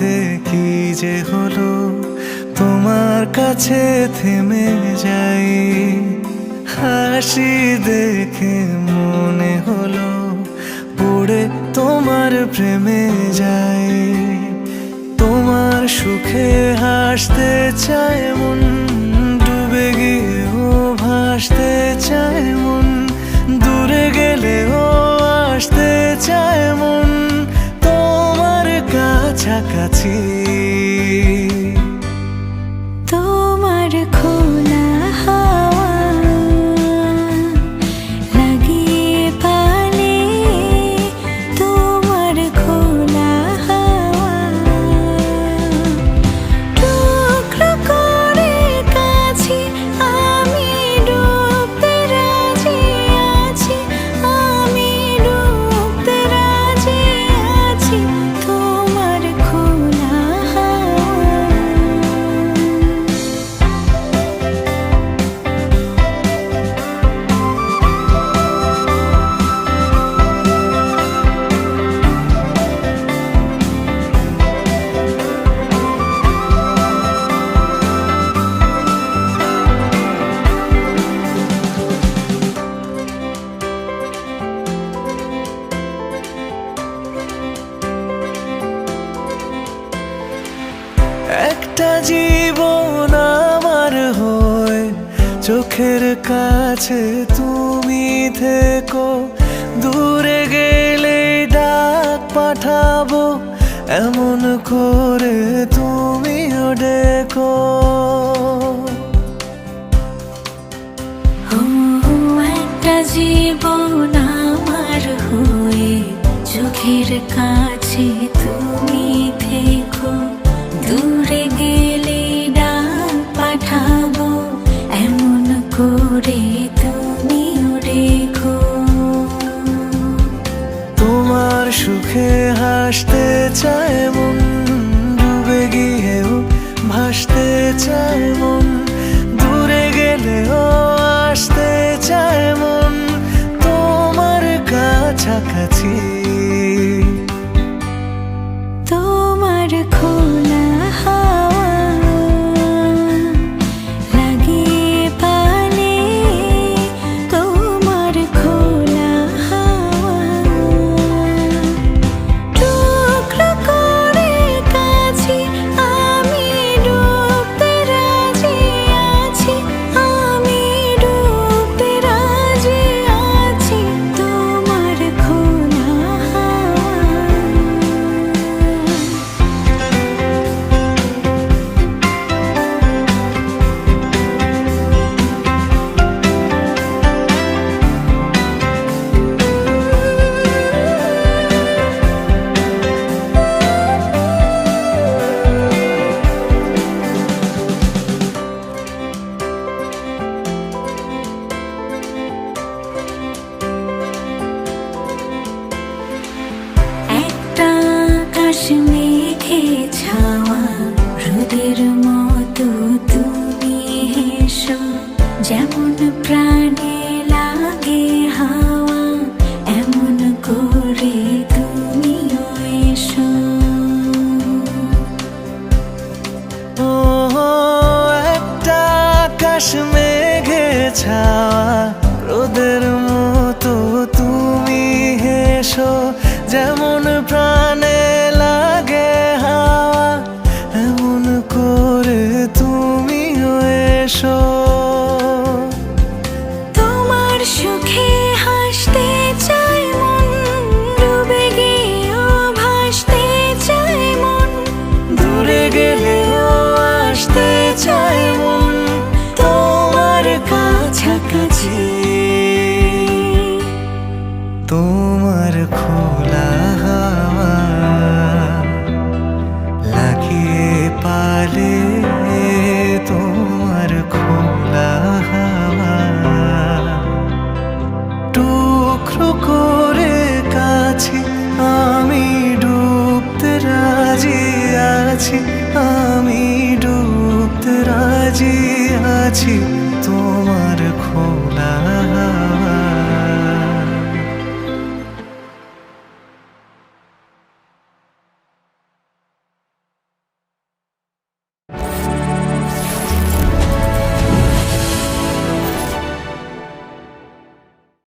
মধ্যে কি যে হলো, তোমার কাছে থেমে যাই। হাসি দেখে মনে হলো পড়ে তোমার প্রেমে যাই। তোমার সুখে হাসতে চায় মন, ডুবে গিয়েও ভাসতে চায় মন। দূরে গেলেও আসতে চায় মন তোমার কাছাকাছি। তোমার খোলা হাওয়া লাগিয়ে পালে, তোমার খোলা হাওয়া টুকরো করে কাছে আমি ডুবতে রাজি আছি, আমি ডুবতে রাজি আছি। তোমার খোলা হাওয়া। একটা জীবন আমার হয়ে চোখের কাছে তুমি থেকো। দূরে গেলে ডাক পাঠাবো এমন করে তুমিও ডেকো। একটা জীবন আমার হয়ে চোখের কাছে তুমি থেকো। দূরে গেলে ডাক পাঠাবো এমন করে তুমিও রেখো। তোমার সুখে হাসতে চায় মন, ডুবে গিয়েও ভাসতে চায় মন। দূরে গেলেও আসতে চায় মন তোমার কাছাকাছি। তোমার খোলা হাওয়া লাগিয়ে পালে, তোমার খোলা হাওয়া টুকরো করে কাছে আমি ডুবতে রাজি আছি, আমি ডুবতে রাজি আছি। তোমার খোলা হাওয়া। একটা আকাশ মেঘে ছাওয়া রোদের মতো তুমি হেসো, যেমন প্রাণে লাগে হাওয়া এমন করে তুমিও এসো। ও একটা আকাশ মেঘে ছাওয়া রোদের মতো তুমি হেসো, যেমন প্রাণে লাগে হাওয়া এমন করে তুমিও এসো। তোমার সুখে হাসতে চায় মন, ডুবে গিয়েও ভাসতে চায় মন। দূরে গেলেও আসতে চায় মন তোমার কাছাকাছি। তোমার খোলা হাওয়া লাগিয়ে পালে, তোমার খোলা হাওয়া টুকরো করে কাছে আমি ডুবতে রাজি আছি, আমি ডুবতে রাজি আছি। তোমার খোলা